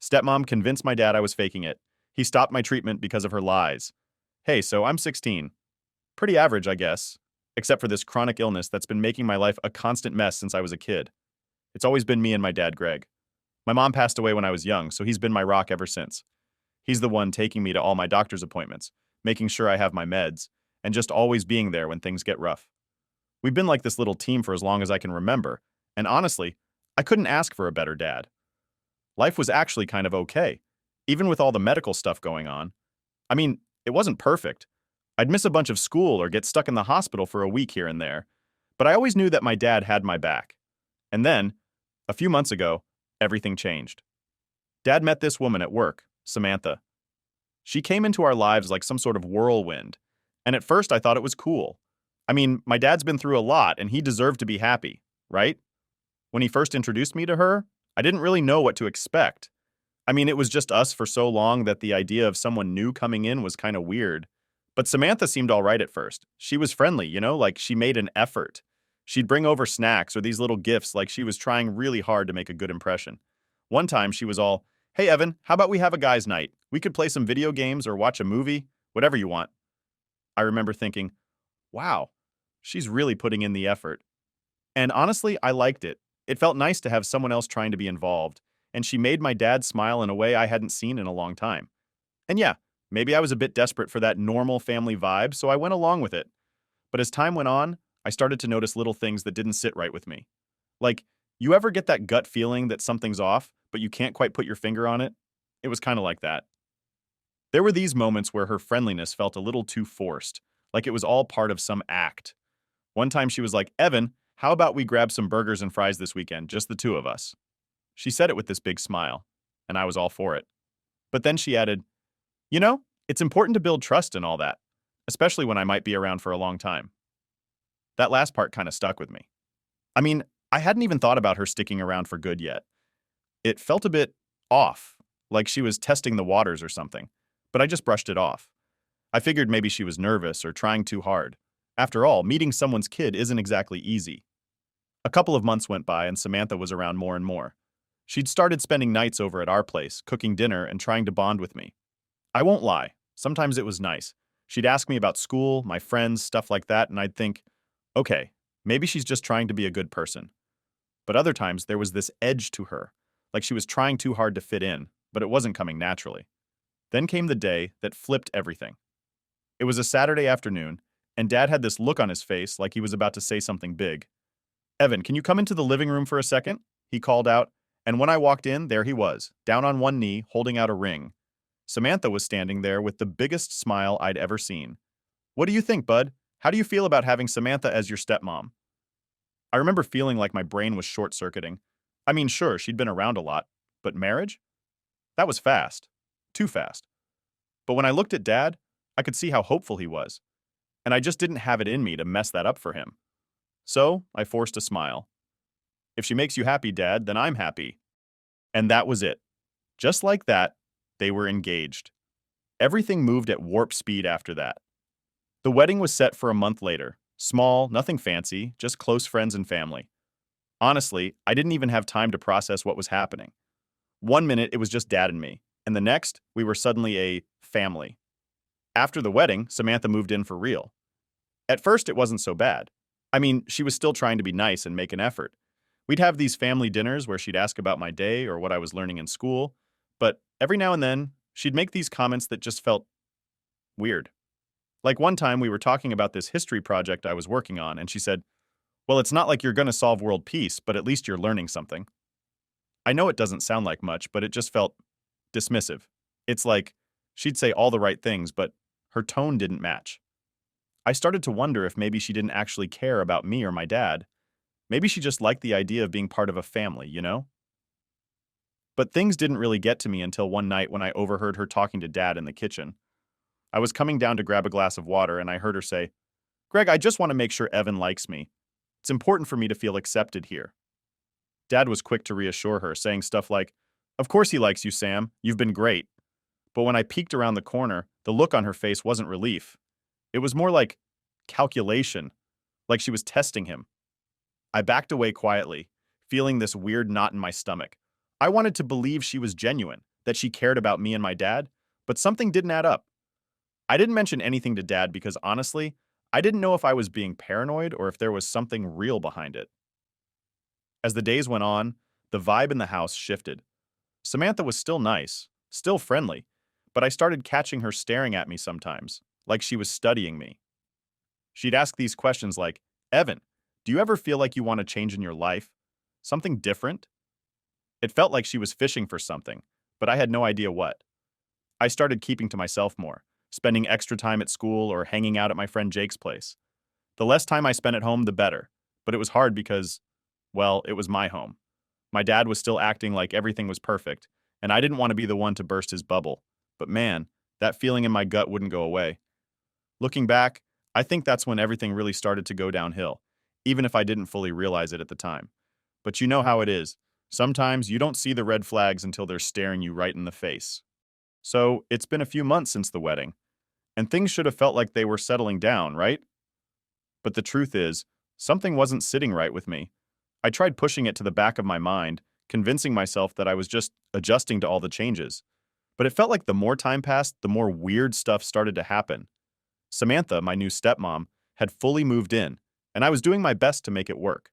Stepmom convinced my dad I was faking it. He stopped my treatment because of her lies. Hey, so I'm 16. Pretty average, I guess, except for this chronic illness that's been making my life a constant mess since I was a kid. It's always been me and my dad, Greg. My mom passed away when I was young, so he's been my rock ever since. He's the one taking me to all my doctor's appointments, making sure I have my meds, and just always being there when things get rough. We've been like this little team for as long as I can remember, and honestly, I couldn't ask for a better dad. Life was actually kind of okay, even with all the medical stuff going on. I mean, it wasn't perfect. I'd miss a bunch of school or get stuck in the hospital for a week here and there, but I always knew that my dad had my back. And then, a few months ago, everything changed. Dad met this woman at work, Samantha. She came into our lives like some sort of whirlwind, and at first I thought it was cool. I mean, my dad's been through a lot and he deserved to be happy, right? When he first introduced me to her, I didn't really know what to expect. I mean, it was just us for so long that the idea of someone new coming in was kind of weird. But Samantha seemed all right at first. She was friendly, like she made an effort. She'd bring over snacks or these little gifts like she was trying really hard to make a good impression. One time she was all, "Hey Evan, how about we have a guys' night? We could play some video games or watch a movie, whatever you want." I remember thinking, wow, she's really putting in the effort. And honestly, I liked it. It felt nice to have someone else trying to be involved, and she made my dad smile in a way I hadn't seen in a long time. And yeah, maybe I was a bit desperate for that normal family vibe, so I went along with it. But as time went on, I started to notice little things that didn't sit right with me. Like, you ever get that gut feeling that something's off, but you can't quite put your finger on it? It was kind of like that. There were these moments where her friendliness felt a little too forced, like it was all part of some act. One time she was like, "Evan, how about we grab some burgers and fries this weekend, just the two of us?" She said it with this big smile, and I was all for it. But then she added, it's important to build trust and all that, especially when I might be around for a long time. That last part kind of stuck with me. I mean, I hadn't even thought about her sticking around for good yet. It felt a bit off, like she was testing the waters or something, but I just brushed it off. I figured maybe she was nervous or trying too hard. After all, meeting someone's kid isn't exactly easy. A couple of months went by and Samantha was around more and more. She'd started spending nights over at our place, cooking dinner and trying to bond with me. I won't lie, sometimes it was nice. She'd ask me about school, my friends, stuff like that, and I'd think, okay, maybe she's just trying to be a good person. But other times there was this edge to her, like she was trying too hard to fit in, but it wasn't coming naturally. Then came the day that flipped everything. It was a Saturday afternoon, and Dad had this look on his face like he was about to say something big. "Evan, can you come into the living room for a second?" He called out, and when I walked in, there he was, down on one knee, holding out a ring. Samantha was standing there with the biggest smile I'd ever seen. "What do you think, bud? How do you feel about having Samantha as your stepmom?" I remember feeling like my brain was short-circuiting. I mean, sure, she'd been around a lot, but marriage? That was fast. Too fast. But when I looked at Dad, I could see how hopeful he was, and I just didn't have it in me to mess that up for him. So I forced a smile. "If she makes you happy, Dad, then I'm happy." And that was it. Just like that, they were engaged. Everything moved at warp speed after that. The wedding was set for a month later. Small, nothing fancy, just close friends and family. Honestly, I didn't even have time to process what was happening. One minute it was just Dad and me, and the next we were suddenly a family. After the wedding, Samantha moved in for real. At first it wasn't so bad. I mean, she was still trying to be nice and make an effort. We'd have these family dinners where she'd ask about my day or what I was learning in school, but every now and then, she'd make these comments that just felt weird. Like one time we were talking about this history project I was working on, and she said, "Well, it's not like you're going to solve world peace, but at least you're learning something." I know it doesn't sound like much, but it just felt dismissive. It's like she'd say all the right things, but her tone didn't match. I started to wonder if maybe she didn't actually care about me or my dad. Maybe she just liked the idea of being part of a family? But things didn't really get to me until one night when I overheard her talking to Dad in the kitchen. I was coming down to grab a glass of water and I heard her say, "Greg, I just want to make sure Evan likes me. It's important for me to feel accepted here." Dad was quick to reassure her, saying stuff like, "Of course he likes you, Sam. You've been great." But when I peeked around the corner, the look on her face wasn't relief. It was more like calculation, like she was testing him. I backed away quietly, feeling this weird knot in my stomach. I wanted to believe she was genuine, that she cared about me and my dad, but something didn't add up. I didn't mention anything to Dad because honestly, I didn't know if I was being paranoid or if there was something real behind it. As the days went on, the vibe in the house shifted. Samantha was still nice, still friendly, but I started catching her staring at me sometimes, like she was studying me. She'd ask these questions like, Evan, do you ever feel like you want to change in your life? Something different? It felt like she was fishing for something, but I had no idea what. I started keeping to myself more, spending extra time at school or hanging out at my friend Jake's place. The less time I spent at home, the better, but it was hard because, well, it was my home. My dad was still acting like everything was perfect, and I didn't want to be the one to burst his bubble. But man, that feeling in my gut wouldn't go away. Looking back, I think that's when everything really started to go downhill, even if I didn't fully realize it at the time. But you know how it is. Sometimes you don't see the red flags until they're staring you right in the face. So, it's been a few months since the wedding, and things should have felt like they were settling down, right? But the truth is, something wasn't sitting right with me. I tried pushing it to the back of my mind, convincing myself that I was just adjusting to all the changes. But it felt like the more time passed, the more weird stuff started to happen. Samantha, my new stepmom, had fully moved in, and I was doing my best to make it work.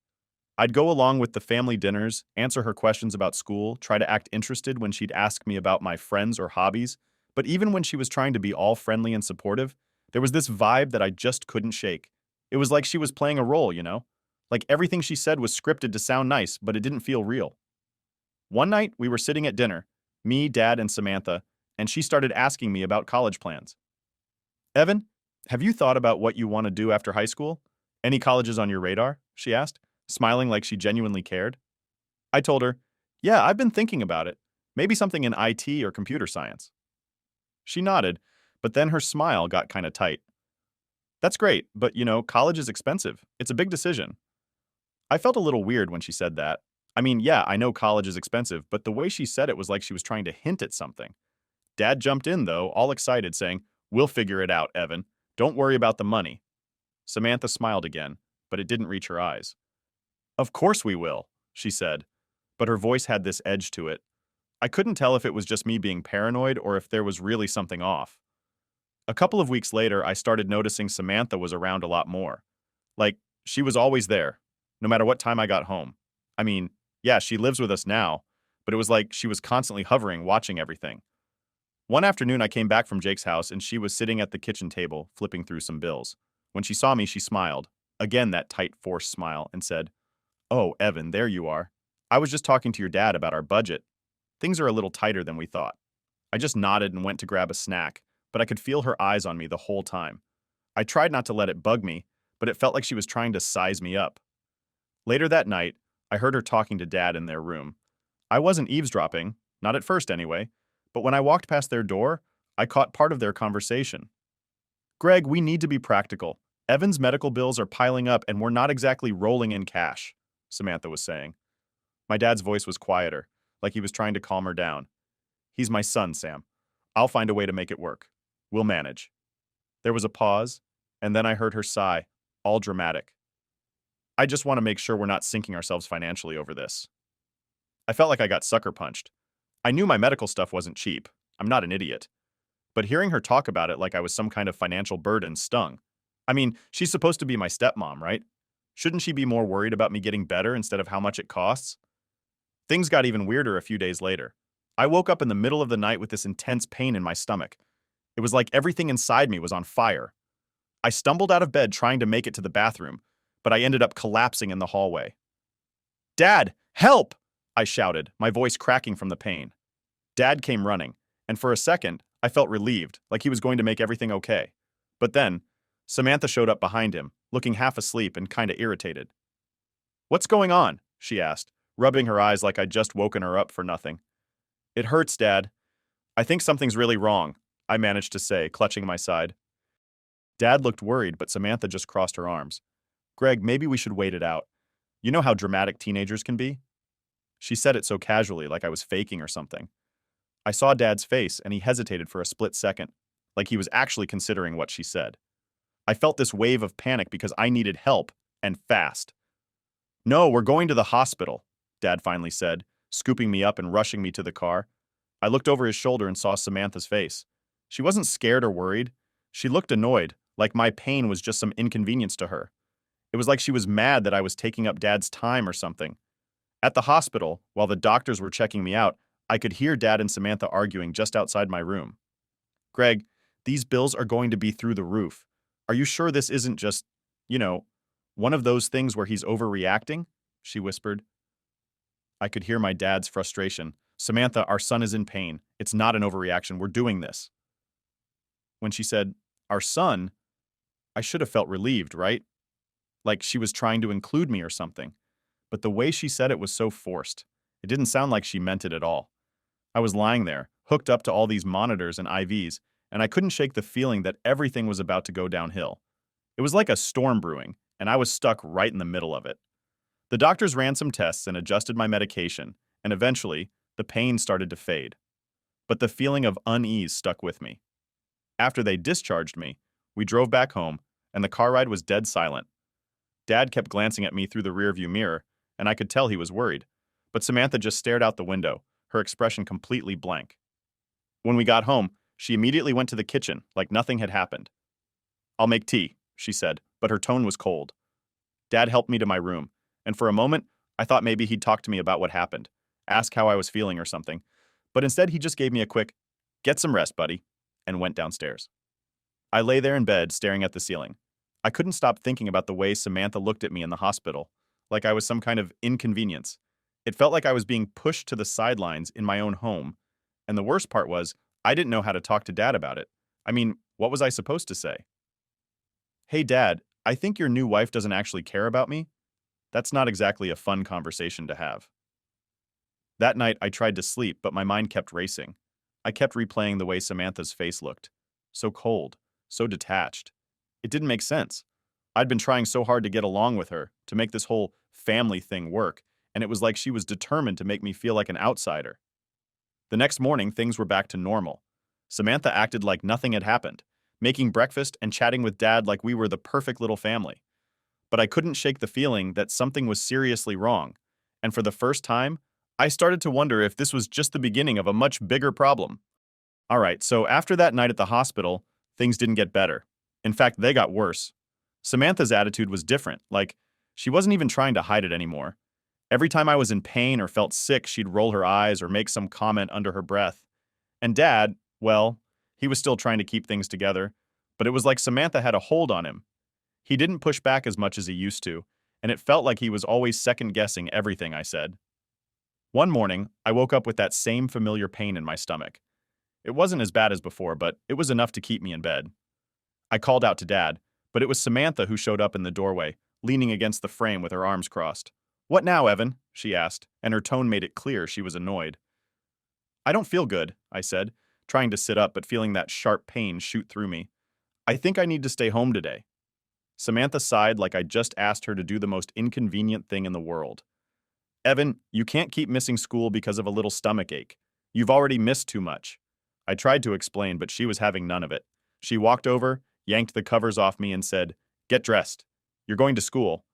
I'd go along with the family dinners, answer her questions about school, try to act interested when she'd ask me about my friends or hobbies, but even when she was trying to be all friendly and supportive, there was this vibe that I just couldn't shake. It was like she was playing a role, you know? Like everything she said was scripted to sound nice, but it didn't feel real. One night, we were sitting at dinner, me, Dad, and Samantha, and she started asking me about college plans. Evan, have you thought about what you want to do after high school? Any colleges on your radar? She asked, smiling like she genuinely cared. I told her, yeah, I've been thinking about it. Maybe something in IT or computer science. She nodded, but then her smile got kind of tight. That's great, but college is expensive. It's a big decision. I felt a little weird when she said that. I mean, yeah, I know college is expensive, but the way she said it was like she was trying to hint at something. Dad jumped in, though, all excited, saying, we'll figure it out, Evan. Don't worry about the money. Samantha smiled again, but it didn't reach her eyes. Of course we will, she said, but her voice had this edge to it. I couldn't tell if it was just me being paranoid or if there was really something off. A couple of weeks later, I started noticing Samantha was around a lot more. Like, she was always there, no matter what time I got home. I mean, yeah, she lives with us now, but it was like she was constantly hovering, watching everything. One afternoon, I came back from Jake's house and she was sitting at the kitchen table, flipping through some bills. When she saw me, she smiled, again that tight, forced smile, and said, Oh, Evan, there you are. I was just talking to your dad about our budget. Things are a little tighter than we thought. I just nodded and went to grab a snack, but I could feel her eyes on me the whole time. I tried not to let it bug me, but it felt like she was trying to size me up. Later that night, I heard her talking to Dad in their room. I wasn't eavesdropping, not at first anyway, but when I walked past their door, I caught part of their conversation. Greg, we need to be practical. Evan's medical bills are piling up and we're not exactly rolling in cash, Samantha was saying. My dad's voice was quieter, like he was trying to calm her down. He's my son, Sam. I'll find a way to make it work. We'll manage. There was a pause, and then I heard her sigh, all dramatic. I just want to make sure we're not sinking ourselves financially over this. I felt like I got sucker punched. I knew my medical stuff wasn't cheap. I'm not an idiot. But hearing her talk about it like I was some kind of financial burden stung. I mean, she's supposed to be my stepmom, right? Shouldn't she be more worried about me getting better instead of how much it costs? Things got even weirder a few days later. I woke up in the middle of the night with this intense pain in my stomach. It was like everything inside me was on fire. I stumbled out of bed trying to make it to the bathroom, but I ended up collapsing in the hallway. Dad, help! I shouted, my voice cracking from the pain. Dad came running, and for a second, I felt relieved, like he was going to make everything okay. But then, Samantha showed up behind him, looking half asleep and kinda irritated. What's going on? She asked, rubbing her eyes like I'd just woken her up for nothing. It hurts, Dad. I think something's really wrong, I managed to say, clutching my side. Dad looked worried, but Samantha just crossed her arms. Greg, maybe we should wait it out. You know how dramatic teenagers can be? She said it so casually, like I was faking or something. I saw Dad's face, and he hesitated for a split second, like he was actually considering what she said. I felt this wave of panic because I needed help, and fast. No, we're going to the hospital, Dad finally said, scooping me up and rushing me to the car. I looked over his shoulder and saw Samantha's face. She wasn't scared or worried. She looked annoyed, like my pain was just some inconvenience to her. It was like she was mad that I was taking up Dad's time or something. At the hospital, while the doctors were checking me out, I could hear Dad and Samantha arguing just outside my room. Greg, these bills are going to be through the roof. Are you sure this isn't just, you know, one of those things where he's overreacting? She whispered. I could hear my dad's frustration. Samantha, our son is in pain. It's not an overreaction. We're doing this. When she said, our son, I should have felt relieved, right? Like she was trying to include me or something. But the way she said it was so forced. It didn't sound like she meant it at all. I was lying there, hooked up to all these monitors and IVs, and I couldn't shake the feeling that everything was about to go downhill. It was like a storm brewing, and I was stuck right in the middle of it. The doctors ran some tests and adjusted my medication, and eventually, the pain started to fade. But the feeling of unease stuck with me. After they discharged me, we drove back home, and the car ride was dead silent. Dad kept glancing at me through the rearview mirror, and I could tell he was worried. But Samantha just stared out the window, her expression completely blank. When we got home, she immediately went to the kitchen like nothing had happened. I'll make tea, she said, but her tone was cold. Dad helped me to my room, and for a moment, I thought maybe he'd talk to me about what happened, ask how I was feeling or something. But instead, he just gave me a quick, get some rest, buddy, and went downstairs. I lay there in bed, staring at the ceiling. I couldn't stop thinking about the way Samantha looked at me in the hospital, like I was some kind of inconvenience. It felt like I was being pushed to the sidelines in my own home, and the worst part was, I didn't know how to talk to Dad about it. I mean, what was I supposed to say? Hey, Dad, I think your new wife doesn't actually care about me. That's not exactly a fun conversation to have. That night, I tried to sleep, but my mind kept racing. I kept replaying the way Samantha's face looked. So cold, so detached. It didn't make sense. I'd been trying so hard to get along with her, to make this whole family thing work, and it was like she was determined to make me feel like an outsider. The next morning, things were back to normal. Samantha acted like nothing had happened, making breakfast and chatting with Dad like we were the perfect little family. But I couldn't shake the feeling that something was seriously wrong, and for the first time, I started to wonder if this was just the beginning of a much bigger problem. Alright, so after that night at the hospital, things didn't get better. In fact, they got worse. Samantha's attitude was different, like, she wasn't even trying to hide it anymore. Every time I was in pain or felt sick, she'd roll her eyes or make some comment under her breath. And Dad, well, he was still trying to keep things together, but it was like Samantha had a hold on him. He didn't push back as much as he used to, and it felt like he was always second-guessing everything I said. One morning, I woke up with that same familiar pain in my stomach. It wasn't as bad as before, but it was enough to keep me in bed. I called out to Dad, but it was Samantha who showed up in the doorway, leaning against the frame with her arms crossed. "What now, Evan?" she asked, and her tone made it clear she was annoyed. "I don't feel good," I said, trying to sit up but feeling that sharp pain shoot through me. "I think I need to stay home today." Samantha sighed like I just asked her to do the most inconvenient thing in the world. "Evan, you can't keep missing school because of a little stomach ache. You've already missed too much." I tried to explain, but she was having none of it. She walked over, yanked the covers off me, and said, "Get dressed. You're going to school."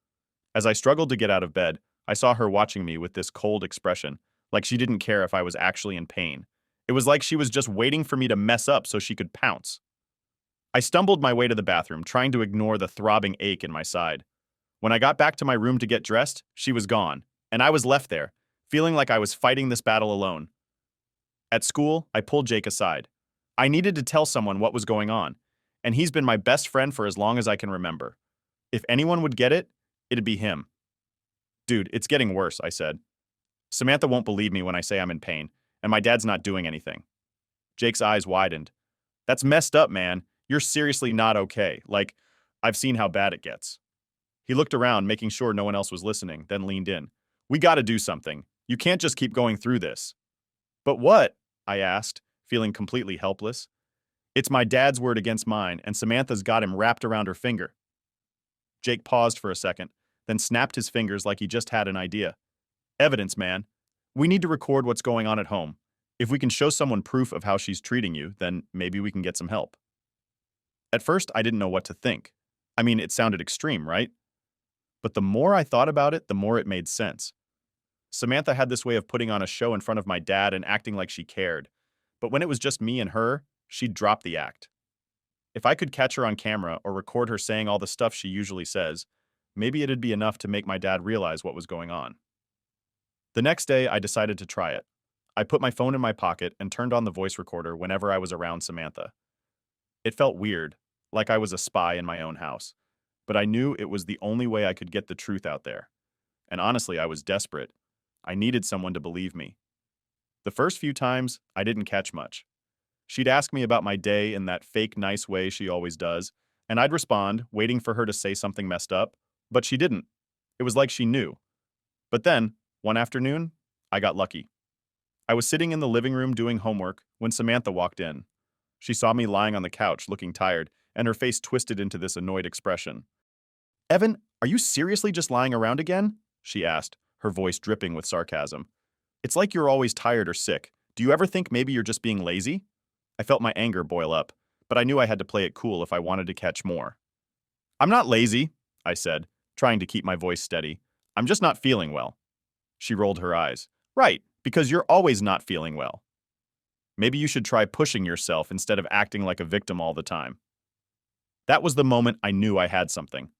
As I struggled to get out of bed, I saw her watching me with this cold expression, like she didn't care if I was actually in pain. It was like she was just waiting for me to mess up so she could pounce. I stumbled my way to the bathroom, trying to ignore the throbbing ache in my side. When I got back to my room to get dressed, she was gone, and I was left there, feeling like I was fighting this battle alone. At school, I pulled Jake aside. I needed to tell someone what was going on, and he's been my best friend for as long as I can remember. If anyone would get it, it'd be him. "Dude, it's getting worse," I said. "Samantha won't believe me when I say I'm in pain, and my dad's not doing anything." Jake's eyes widened. "That's messed up, man. You're seriously not okay. Like, I've seen how bad it gets." He looked around, making sure no one else was listening, then leaned in. "We gotta do something. You can't just keep going through this." "But what?" I asked, feeling completely helpless. "It's my dad's word against mine, and Samantha's got him wrapped around her finger." Jake paused for a second, then snapped his fingers like he just had an idea. "Evidence, man. We need to record what's going on at home. If we can show someone proof of how she's treating you, then maybe we can get some help." At first, I didn't know what to think. I mean, it sounded extreme, right? But the more I thought about it, the more it made sense. Samantha had this way of putting on a show in front of my dad and acting like she cared, But when it was just me and her, she'd drop the act. If I could catch her on camera or record her saying all the stuff she usually says, maybe it'd be enough to make my dad realize what was going on. The next day, I decided to try it. I put my phone in my pocket and turned on the voice recorder whenever I was around Samantha. It felt weird, like I was a spy in my own house, but I knew it was the only way I could get the truth out there. And honestly, I was desperate. I needed someone to believe me. The first few times, I didn't catch much. She'd ask me about my day in that fake nice way she always does, and I'd respond, waiting for her to say something messed up, but she didn't. It was like she knew. But then, one afternoon, I got lucky. I was sitting in the living room doing homework when Samantha walked in. She saw me lying on the couch, looking tired, and her face twisted into this annoyed expression. "Evan, are you seriously just lying around again?" she asked, her voice dripping with sarcasm. "It's like you're always tired or sick. Do you ever think maybe you're just being lazy?" I felt my anger boil up, but I knew I had to play it cool if I wanted to catch more. "I'm not lazy," I said, trying to keep my voice steady. "I'm just not feeling well." She rolled her eyes. "Right, because you're always not feeling well. Maybe you should try pushing yourself instead of acting like a victim all the time." That was the moment I knew I had something.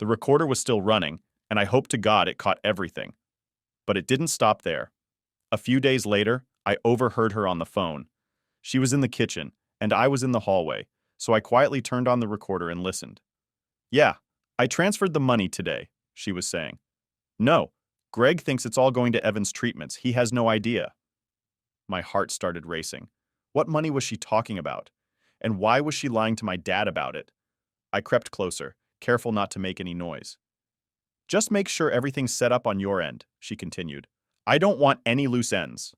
The recorder was still running, and I hoped to God it caught everything. But it didn't stop there. A few days later, I overheard her on the phone. She was in the kitchen, and I was in the hallway, so I quietly turned on the recorder and listened. "Yeah, I transferred the money today," she was saying. "No, Greg thinks it's all going to Evan's treatments. He has no idea." My heart started racing. What money was she talking about? And why was she lying to my dad about it? I crept closer, careful not to make any noise. "Just make sure everything's set up on your end," she continued. "I don't want any loose ends."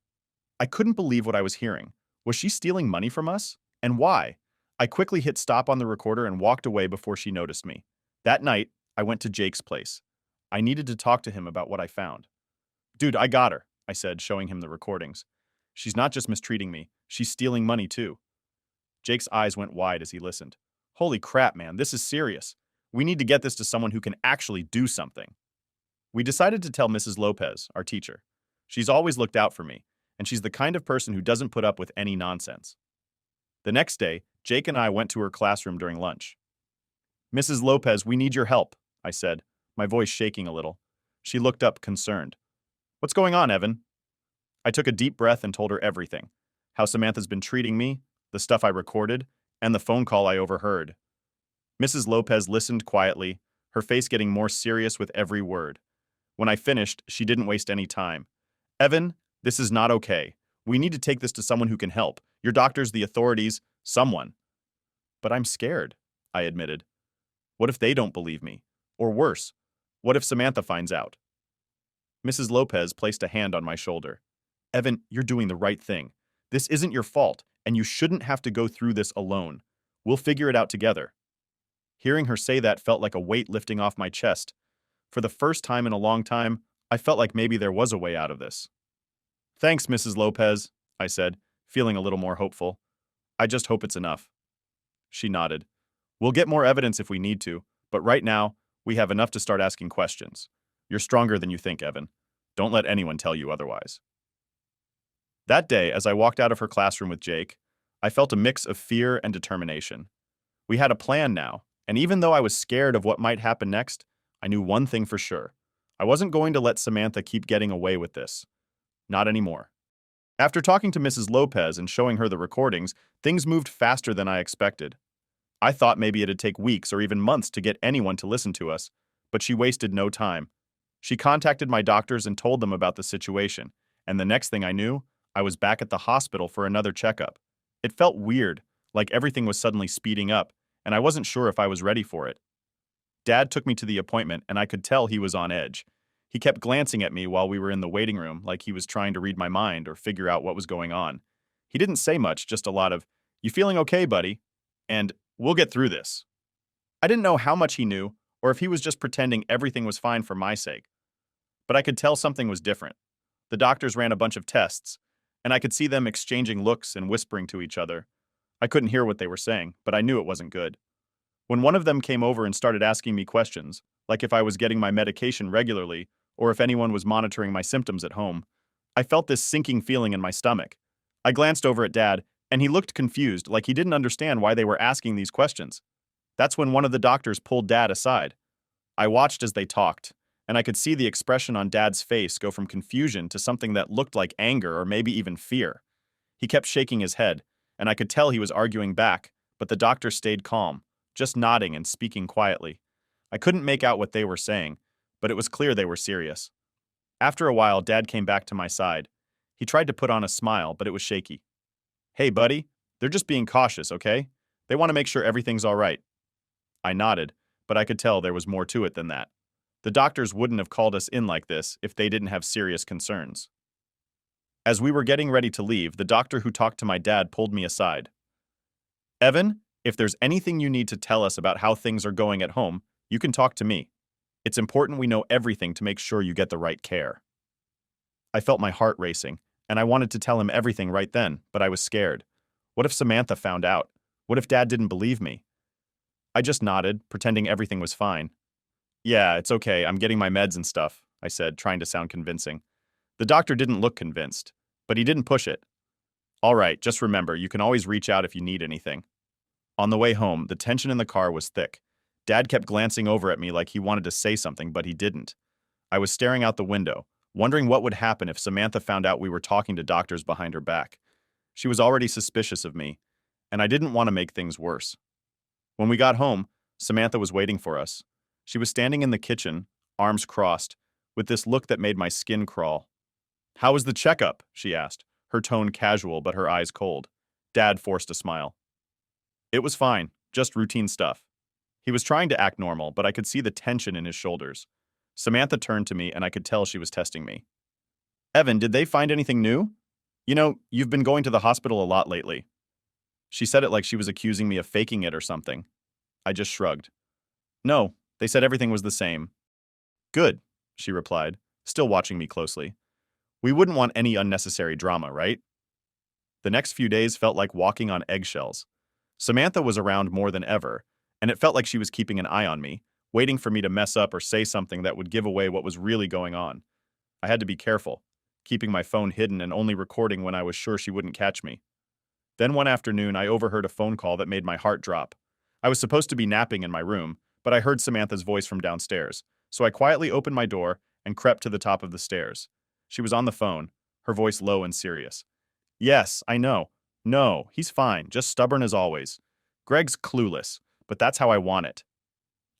I couldn't believe what I was hearing. Was she stealing money from us? And why? I quickly hit stop on the recorder and walked away before she noticed me. That night, I went to Jake's place. I needed to talk to him about what I found. "Dude, I got her," I said, showing him the recordings. "She's not just mistreating me, she's stealing money too." Jake's eyes went wide as he listened. "Holy crap, man, this is serious. We need to get this to someone who can actually do something." We decided to tell Mrs. Lopez, our teacher. She's always looked out for me, and she's the kind of person who doesn't put up with any nonsense. The next day, Jake and I went to her classroom during lunch. "Mrs. Lopez, we need your help," I said, my voice shaking a little. She looked up, concerned. "What's going on, Evan?" I took a deep breath and told her everything. How Samantha's been treating me, the stuff I recorded, and the phone call I overheard. Mrs. Lopez listened quietly, her face getting more serious with every word. When I finished, she didn't waste any time. "Evan, this is not okay. We need to take this to someone who can help. Your doctors, the authorities, someone." "But I'm scared," I admitted. "What if they don't believe me? Or worse, what if Samantha finds out?" Mrs. Lopez placed a hand on my shoulder. "Evan, you're doing the right thing. This isn't your fault, and you shouldn't have to go through this alone. We'll figure it out together." Hearing her say that felt like a weight lifting off my chest. For the first time in a long time, I felt like maybe there was a way out of this. "Thanks, Mrs. Lopez," I said, feeling a little more hopeful. "I just hope it's enough." She nodded. "We'll get more evidence if we need to, but right now, we have enough to start asking questions. You're stronger than you think, Evan. Don't let anyone tell you otherwise." That day, as I walked out of her classroom with Jake, I felt a mix of fear and determination. We had a plan now, and even though I was scared of what might happen next, I knew one thing for sure. I wasn't going to let Samantha keep getting away with this. Not anymore. After talking to Mrs. Lopez and showing her the recordings, things moved faster than I expected. I thought maybe it'd take weeks or even months to get anyone to listen to us, but she wasted no time. She contacted my doctors and told them about the situation, and the next thing I knew, I was back at the hospital for another checkup. It felt weird, like everything was suddenly speeding up, and I wasn't sure if I was ready for it. Dad took me to the appointment, and I could tell he was on edge. He kept glancing at me while we were in the waiting room, like he was trying to read my mind or figure out what was going on. He didn't say much, just a lot of, "You feeling okay, buddy?" And, "We'll get through this." I didn't know how much he knew, or if he was just pretending everything was fine for my sake. But I could tell something was different. The doctors ran a bunch of tests, and I could see them exchanging looks and whispering to each other. I couldn't hear what they were saying, but I knew it wasn't good. When one of them came over and started asking me questions, like if I was getting my medication regularly or if anyone was monitoring my symptoms at home, I felt this sinking feeling in my stomach. I glanced over at Dad, and he looked confused, like he didn't understand why they were asking these questions. That's when one of the doctors pulled Dad aside. I watched as they talked, and I could see the expression on Dad's face go from confusion to something that looked like anger or maybe even fear. He kept shaking his head, and I could tell he was arguing back, but the doctor stayed calm, just nodding and speaking quietly. I couldn't make out what they were saying, but it was clear they were serious. After a while, Dad came back to my side. He tried to put on a smile, but it was shaky. Hey, buddy, they're just being cautious, okay? They want to make sure everything's all right. I nodded, but I could tell there was more to it than that. The doctors wouldn't have called us in like this if they didn't have serious concerns. As we were getting ready to leave, the doctor who talked to my dad pulled me aside. Evan, if there's anything you need to tell us about how things are going at home, you can talk to me. It's important we know everything to make sure you get the right care. I felt my heart racing, and I wanted to tell him everything right then, but I was scared. What if Samantha found out? What if Dad didn't believe me? I just nodded, pretending everything was fine. Yeah, it's okay, I'm getting my meds and stuff, I said, trying to sound convincing. The doctor didn't look convinced, but he didn't push it. All right, just remember, you can always reach out if you need anything. On the way home, the tension in the car was thick. Dad kept glancing over at me like he wanted to say something, but he didn't. I was staring out the window, wondering what would happen if Samantha found out we were talking to doctors behind her back. She was already suspicious of me, and I didn't want to make things worse. When we got home, Samantha was waiting for us. She was standing in the kitchen, arms crossed, with this look that made my skin crawl. "How was the checkup?" she asked, her tone casual but her eyes cold. Dad forced a smile. "It was fine, just routine stuff." He was trying to act normal, but I could see the tension in his shoulders. Samantha turned to me, and I could tell she was testing me. "Evan, did they find anything new? You know, you've been going to the hospital a lot lately." She said it like she was accusing me of faking it or something. I just shrugged. "No, they said everything was the same." "Good," she replied, still watching me closely. "We wouldn't want any unnecessary drama, right?" The next few days felt like walking on eggshells. Samantha was around more than ever, and it felt like she was keeping an eye on me, waiting for me to mess up or say something that would give away what was really going on. I had to be careful, keeping my phone hidden and only recording when I was sure she wouldn't catch me. Then one afternoon, I overheard a phone call that made my heart drop. I was supposed to be napping in my room, but I heard Samantha's voice from downstairs, so I quietly opened my door and crept to the top of the stairs. She was on the phone, her voice low and serious. "Yes, I know. No, he's fine, just stubborn as always. Greg's clueless, but that's how I want it."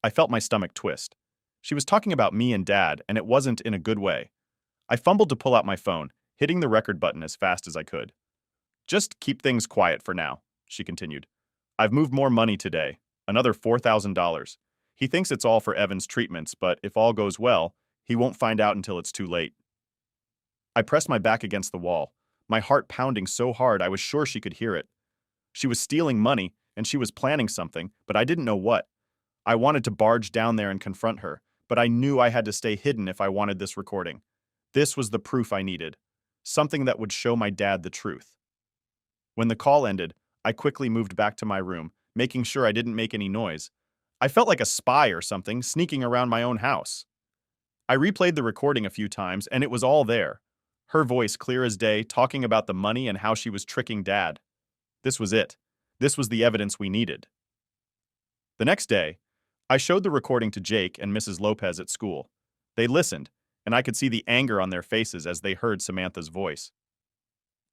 I felt my stomach twist. She was talking about me and Dad, and it wasn't in a good way. I fumbled to pull out my phone, hitting the record button as fast as I could. "Just keep things quiet for now," she continued. "I've moved more money today, another $4,000. He thinks it's all for Evan's treatments, but if all goes well, he won't find out until it's too late." I pressed my back against the wall, my heart pounding so hard I was sure she could hear it. She was stealing money, and she was planning something, but I didn't know what. I wanted to barge down there and confront her, but I knew I had to stay hidden if I wanted this recording. This was the proof I needed, something that would show my dad the truth. When the call ended, I quickly moved back to my room, making sure I didn't make any noise. I felt like a spy or something, sneaking around my own house. I replayed the recording a few times, and it was all there. Her voice clear as day, talking about the money and how she was tricking Dad. This was it. This was the evidence we needed. The next day, I showed the recording to Jake and Mrs. Lopez at school. They listened, and I could see the anger on their faces as they heard Samantha's voice.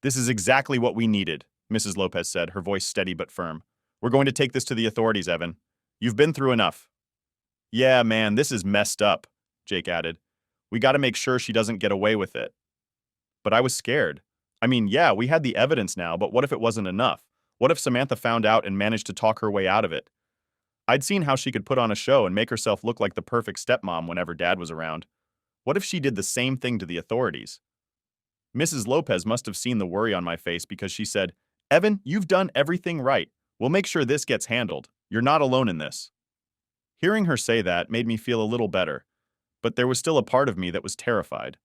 "This is exactly what we needed," Mrs. Lopez said, her voice steady but firm. "We're going to take this to the authorities, Evan. You've been through enough." "Yeah, man, this is messed up," Jake added. "We got to make sure she doesn't get away with it." But I was scared. I mean, yeah, we had the evidence now, but what if it wasn't enough? What if Samantha found out and managed to talk her way out of it? I'd seen how she could put on a show and make herself look like the perfect stepmom whenever Dad was around. What if she did the same thing to the authorities? Mrs. Lopez must have seen the worry on my face because she said, "Evan, you've done everything right. We'll make sure this gets handled. You're not alone in this." Hearing her say that made me feel a little better, but there was still a part of me that was terrified.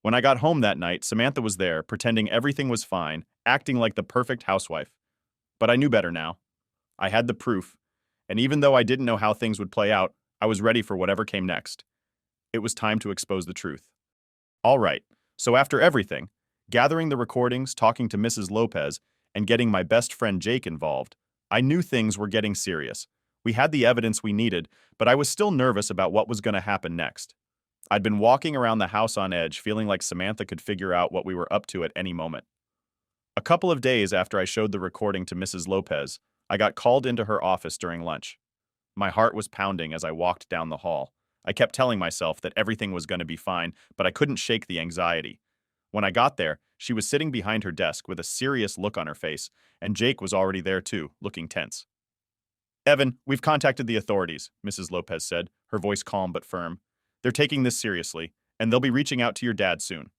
When I got home that night, Samantha was there, pretending everything was fine, acting like the perfect housewife. But I knew better now. I had the proof, and even though I didn't know how things would play out, I was ready for whatever came next. It was time to expose the truth. All right, so after everything, Gathering the recordings, talking to Mrs. Lopez, and getting my best friend Jake involved, I knew things were getting serious. We had the evidence we needed, but I was still nervous about what was going to happen next. I'd been walking around the house on edge, feeling like Samantha could figure out what we were up to at any moment. A couple of days after I showed the recording to Mrs. Lopez, I got called into her office during lunch. My heart was pounding as I walked down the hall. I kept telling myself that everything was going to be fine, but I couldn't shake the anxiety. When I got there, she was sitting behind her desk with a serious look on her face, and Jake was already there too, looking tense. "Evan, we've contacted the authorities," Mrs. Lopez said, her voice calm but firm. "They're taking this seriously, and they'll be reaching out to your dad soon."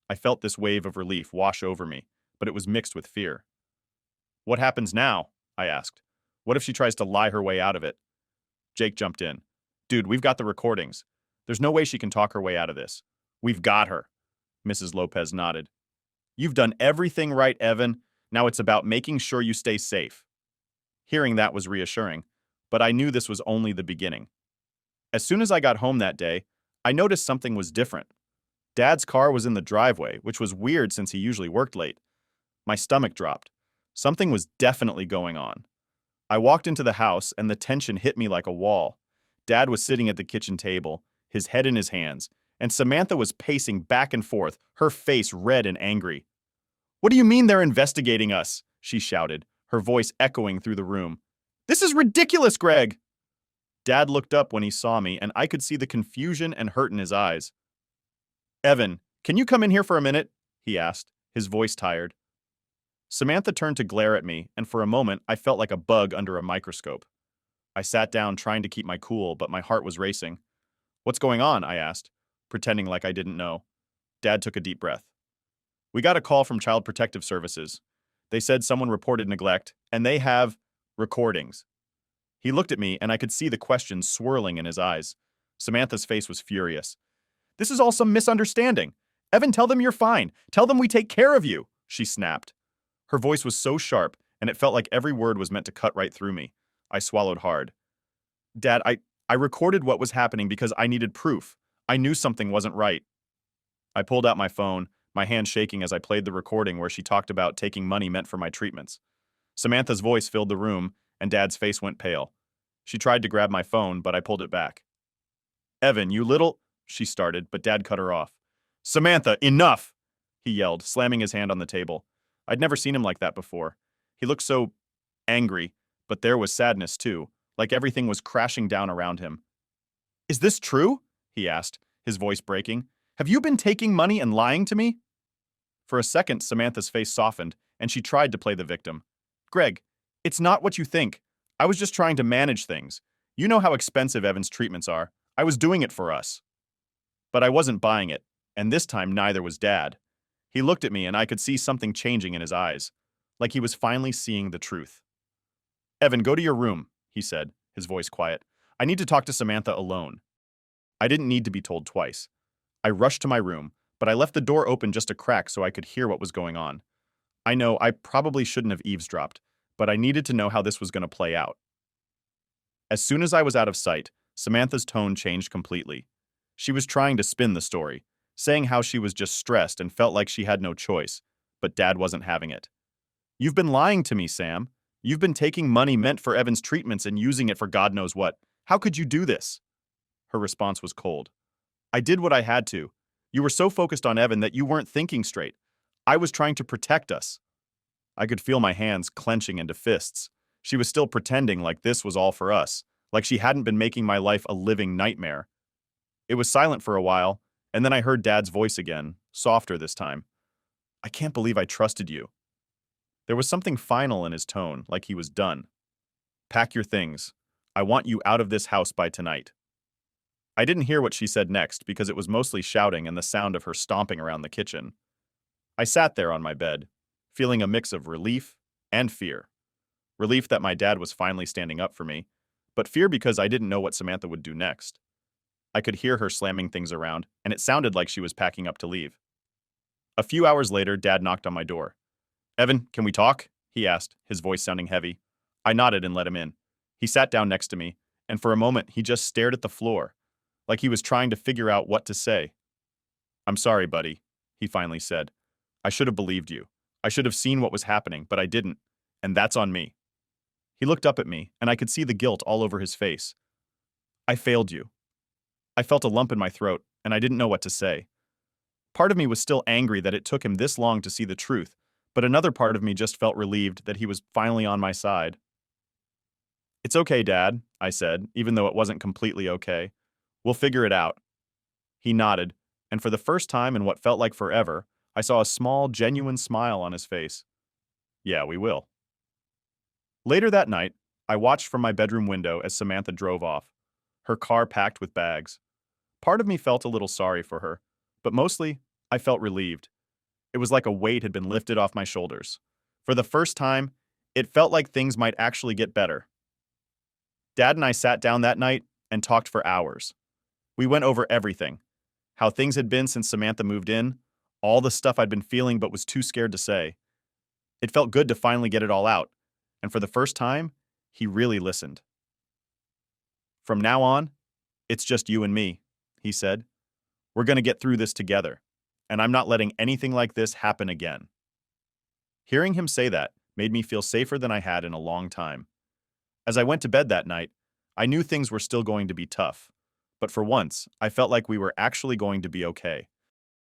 I felt this wave of relief wash over me, but it was mixed with fear. "What happens now?" I asked. "What if she tries to lie her way out of it?" Jake jumped in. "Dude, we've got the recordings. There's no way she can talk her way out of this. We've got her." Mrs. Lopez nodded. "You've done everything right, Evan. Now it's about making sure you stay safe." Hearing that was reassuring, but I knew this was only the beginning. As soon as I got home that day, I noticed something was different. Dad's car was in the driveway, which was weird since he usually worked late. My stomach dropped. Something was definitely going on. I walked into the house and the tension hit me like a wall. Dad was sitting at the kitchen table, his head in his hands, and Samantha was pacing back and forth, her face red and angry. "What do you mean they're investigating us?" she shouted, her voice echoing through the room. "This is ridiculous, Greg!" Dad looked up when he saw me, and I could see the confusion and hurt in his eyes. "Evan, can you come in here for a minute?" he asked, his voice tired. Samantha turned to glare at me, and for a moment I felt like a bug under a microscope. I sat down trying to keep my cool, but my heart was racing. "What's going on?" I asked, pretending like I didn't know. Dad took a deep breath. "We got a call from Child Protective Services. They said someone reported neglect, and they have recordings." He looked at me, and I could see the questions swirling in his eyes. Samantha's face was furious. "This is all some misunderstanding. Evan, tell them you're fine. Tell them we take care of you," she snapped. Her voice was so sharp, and it felt like every word was meant to cut right through me. I swallowed hard. "Dad, I recorded what was happening because I needed proof. I knew something wasn't right." I pulled out my phone, my hand shaking as I played the recording where she talked about taking money meant for my treatments. Samantha's voice filled the room, and Dad's face went pale. She tried to grab my phone, but I pulled it back. "Evan, you little—" she started, but Dad cut her off. "Samantha, enough!" he yelled, slamming his hand on the table. I'd never seen him like that before. He looked so angry, but there was sadness too, like everything was crashing down around him. "Is this true?" he asked, his voice breaking. "Have you been taking money and lying to me?" For a second, Samantha's face softened, and she tried to play the victim. "Greg, it's not what you think. I was just trying to manage things. You know how expensive Evan's treatments are. I was doing it for us." But I wasn't buying it, and this time neither was Dad. He looked at me, and I could see something changing in his eyes, like he was finally seeing the truth. "Evan, go to your room," he said, his voice quiet. "I need to talk to Samantha alone." I didn't need to be told twice. I rushed to my room, but I left the door open just a crack so I could hear what was going on. I know I probably shouldn't have eavesdropped, but I needed to know how this was going to play out. As soon as I was out of sight, Samantha's tone changed completely. She was trying to spin the story, saying how she was just stressed and felt like she had no choice, but Dad wasn't having it. "You've been lying to me, Sam. You've been taking money meant for Evan's treatments and using it for God knows what. How could you do this?" Her response was cold. "I did what I had to. You were so focused on Evan that you weren't thinking straight. I was trying to protect us." I could feel my hands clenching into fists. She was still pretending like this was all for us, like she hadn't been making my life a living nightmare. It was silent for a while, and then I heard Dad's voice again, softer this time. "I can't believe I trusted you." There was something final in his tone, like he was done. "Pack your things. I want you out of this house by tonight." I didn't hear what she said next because it was mostly shouting and the sound of her stomping around the kitchen. I sat there on my bed, feeling a mix of relief and fear. Relief that my dad was finally standing up for me, but fear because I didn't know what Samantha would do next. I could hear her slamming things around, and it sounded like she was packing up to leave. A few hours later, Dad knocked on my door. "Evan, can we talk?" he asked, his voice sounding heavy. I nodded and let him in. He sat down next to me, and for a moment he just stared at the floor, like he was trying to figure out what to say. "I'm sorry, buddy," he finally said. I should have believed you. I should have seen what was happening, but I didn't. And that's on me. He looked up at me, and I could see the guilt all over his face. I failed you. I felt a lump in my throat, and I didn't know what to say. Part of me was still angry that it took him this long to see the truth, but another part of me just felt relieved that he was finally on my side. It's okay, Dad, I said, even though it wasn't completely okay. We'll figure it out. He nodded, and for the first time in what felt like forever, I saw a small, genuine smile on his face. Yeah, we will. Later that night, I watched from my bedroom window as Samantha drove off, her car packed with bags. Part of me felt a little sorry for her, but mostly, I felt relieved. It was like a weight had been lifted off my shoulders. For the first time, it felt like things might actually get better. Dad and I sat down that night and talked for hours. We went over everything. How things had been since Samantha moved in, all the stuff I'd been feeling but was too scared to say. It felt good to finally get it all out, and for the first time, he really listened. From now on, it's just you and me, he said. We're going to get through this together, and I'm not letting anything like this happen again. Hearing him say that made me feel safer than I had in a long time. As I went to bed that night, I knew things were still going to be tough, but for once, I felt like we were actually going to be okay.